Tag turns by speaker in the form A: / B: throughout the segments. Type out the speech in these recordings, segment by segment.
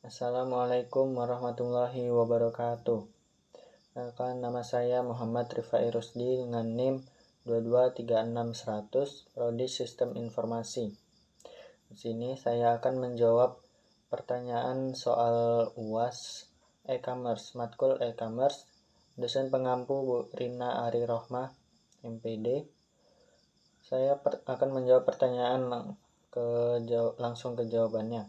A: Assalamualaikum warahmatullahi wabarakatuh. Nama saya Muhammad Rifai Rusdi dengan NIM 2236100, Prodi Sistem Informasi. Di sini saya akan menjawab pertanyaan soal UAS e-commerce, matkul e-commerce, dosen pengampu Bu Rina Ari Rohmah, MPD. Saya akan menjawab pertanyaan langsung ke jawabannya.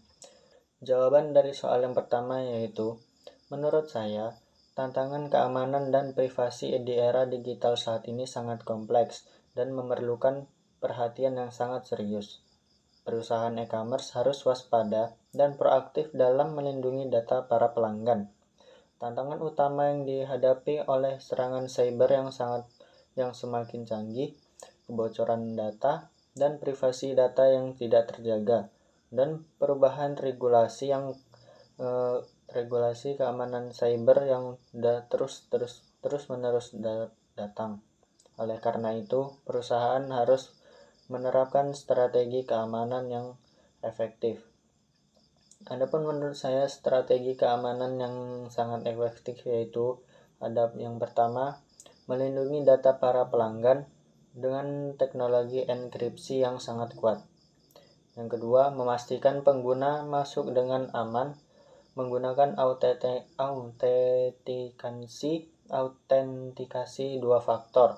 A: Jawaban dari soal yang pertama yaitu, menurut saya, tantangan keamanan dan privasi di era digital saat ini sangat kompleks dan memerlukan perhatian yang sangat serius. Perusahaan e-commerce harus waspada dan proaktif dalam melindungi data para pelanggan. Tantangan utama yang dihadapi oleh serangan cyber yang semakin canggih, kebocoran data, dan privasi data yang tidak terjaga, dan perubahan regulasi keamanan cyber yang terus-menerus datang. Oleh karena itu, perusahaan harus menerapkan strategi keamanan yang efektif. Adapun menurut saya strategi keamanan yang sangat efektif yaitu ada yang pertama, melindungi data para pelanggan dengan teknologi enkripsi yang sangat kuat. Yang kedua, memastikan pengguna masuk dengan aman menggunakan autentikasi dua faktor.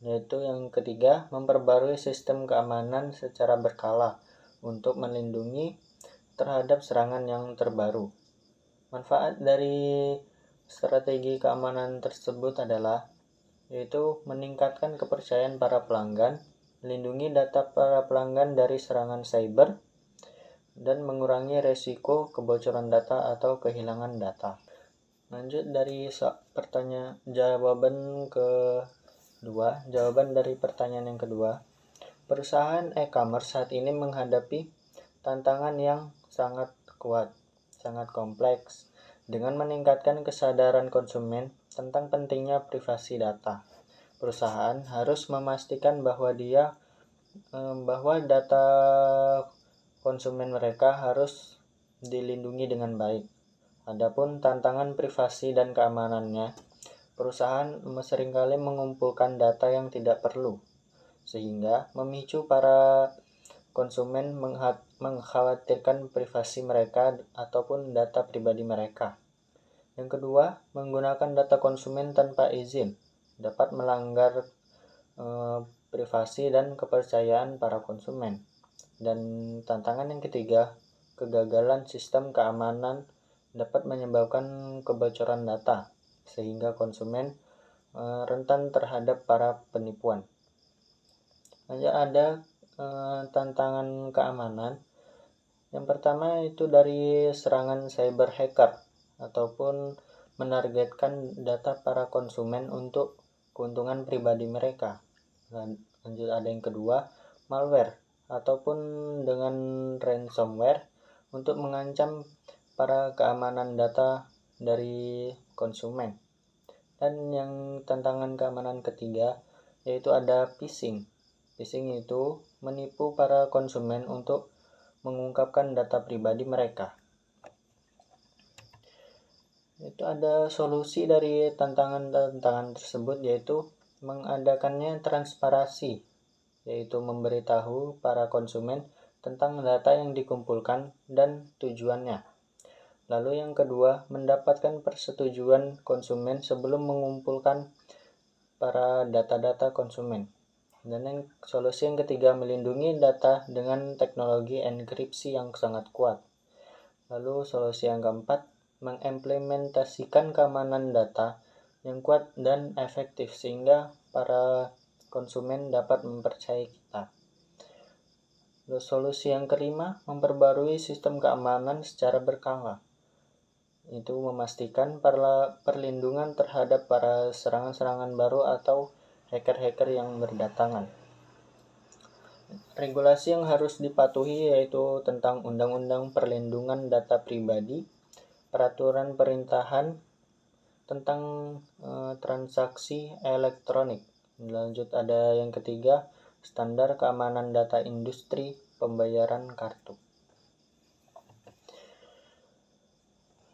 A: Yaitu yang ketiga, memperbarui sistem keamanan secara berkala untuk melindungi terhadap serangan yang terbaru. Manfaat dari strategi keamanan tersebut adalah yaitu meningkatkan kepercayaan para pelanggan, melindungi data para pelanggan dari serangan cyber, dan mengurangi resiko kebocoran data atau kehilangan data. Lanjut dari jawaban dari pertanyaan yang kedua. Perusahaan e-commerce saat ini menghadapi tantangan yang sangat kuat, sangat kompleks, dengan meningkatkan kesadaran konsumen tentang pentingnya privasi data. Perusahaan harus memastikan bahwa data konsumen mereka harus dilindungi dengan baik. Adapun tantangan privasi dan keamanannya, perusahaan seringkali mengumpulkan data yang tidak perlu, sehingga memicu para konsumen mengkhawatirkan privasi mereka ataupun data pribadi mereka. Yang kedua, menggunakan data konsumen tanpa izin dapat melanggar privasi dan kepercayaan para konsumen. Dan tantangan yang ketiga, kegagalan sistem keamanan dapat menyebabkan kebocoran data sehingga konsumen rentan terhadap para penipuan. Ada tantangan keamanan. Yang pertama itu dari serangan cyber hacker ataupun menargetkan data para konsumen untuk keuntungan pribadi mereka. Lanjut ada yang kedua, malware ataupun dengan ransomware untuk mengancam para keamanan data dari konsumen. Dan yang tantangan keamanan ketiga yaitu ada phishing. Phishing itu menipu para konsumen untuk mengungkapkan data pribadi mereka. Itu ada solusi dari tantangan tersebut yaitu mengadakannya transparansi, yaitu memberitahu para konsumen tentang data yang dikumpulkan dan tujuannya. Lalu yang kedua, mendapatkan persetujuan konsumen sebelum mengumpulkan para data-data konsumen. Dan solusi yang ketiga, melindungi data dengan teknologi enkripsi yang sangat kuat. Lalu solusi yang keempat, mengimplementasikan keamanan data yang kuat dan efektif sehingga para konsumen dapat mempercayai kita. Lalu solusi yang kelima, memperbarui sistem keamanan secara berkala. Itu memastikan perlindungan terhadap para serangan-serangan baru atau hacker-hacker yang berdatangan. Regulasi yang harus dipatuhi yaitu tentang Undang-Undang Perlindungan Data Pribadi, Peraturan Perintahan tentang transaksi elektronik. Lanjut ada yang ketiga, standar keamanan data industri pembayaran kartu.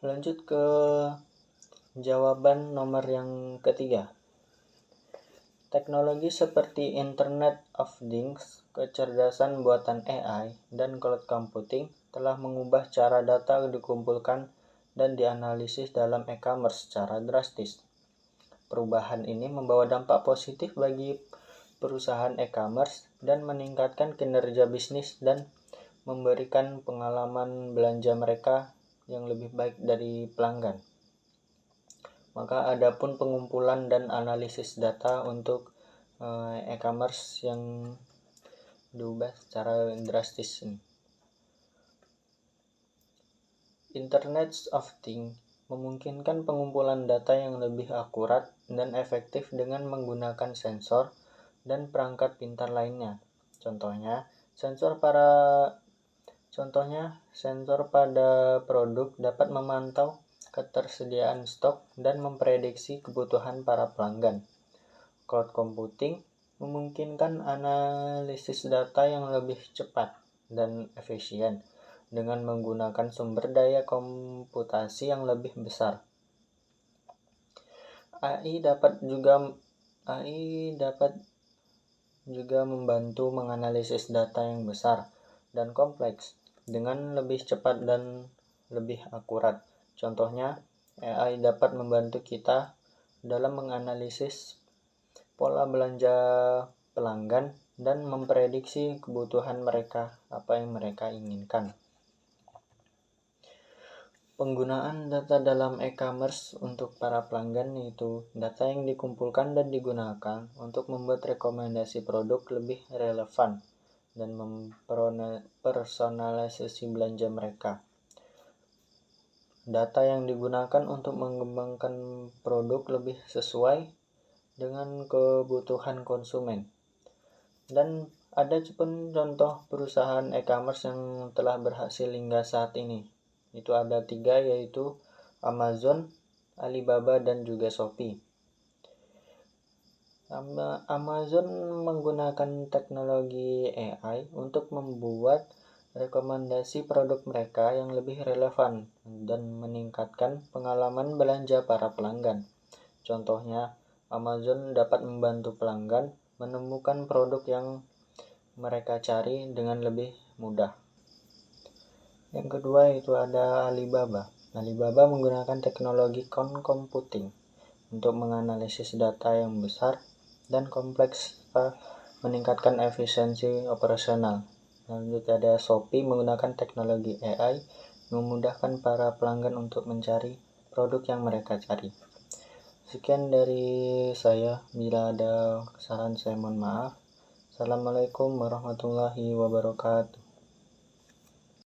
A: Lanjut ke jawaban nomor yang ketiga. Teknologi seperti Internet of Things, kecerdasan buatan AI, dan cloud computing telah mengubah cara data dikumpulkan dan dianalisis dalam e-commerce secara drastis. Perubahan ini membawa dampak positif bagi perusahaan e-commerce dan meningkatkan kinerja bisnis dan memberikan pengalaman belanja mereka yang lebih baik dari pelanggan. Maka adapun pengumpulan dan analisis data untuk e-commerce yang diubah secara drastis. Internet of Things memungkinkan pengumpulan data yang lebih akurat dan efektif dengan menggunakan sensor dan perangkat pintar lainnya. Contohnya, sensor pada produk dapat memantau ketersediaan stok dan memprediksi kebutuhan para pelanggan. Cloud computing memungkinkan analisis data yang lebih cepat dan efisien dengan menggunakan sumber daya komputasi yang lebih besar. AI dapat juga membantu menganalisis data yang besar dan kompleks dengan lebih cepat dan lebih akurat. Contohnya, AI dapat membantu kita dalam menganalisis pola belanja pelanggan dan memprediksi kebutuhan mereka, apa yang mereka inginkan. Penggunaan data dalam e-commerce untuk para pelanggan yaitu data yang dikumpulkan dan digunakan untuk membuat rekomendasi produk lebih relevan dan mempersonalisasi belanja mereka. Data yang digunakan untuk mengembangkan produk lebih sesuai dengan kebutuhan konsumen. Dan ada pun contoh perusahaan e-commerce yang telah berhasil hingga saat ini. Itu ada 3, yaitu Amazon, Alibaba, dan juga Shopee. Amazon menggunakan teknologi AI untuk membuat rekomendasi produk mereka yang lebih relevan dan meningkatkan pengalaman belanja para pelanggan. Contohnya, Amazon dapat membantu pelanggan menemukan produk yang mereka cari dengan lebih mudah. Yang kedua itu ada Alibaba. Alibaba menggunakan teknologi cloud computing untuk menganalisis data yang besar dan kompleks serta meningkatkan efisiensi operasional. Lanjut ada Shopee menggunakan teknologi AI memudahkan para pelanggan untuk mencari produk yang mereka cari. Sekian dari saya. Bila ada kesalahan saya mohon maaf. Assalamualaikum warahmatullahi wabarakatuh.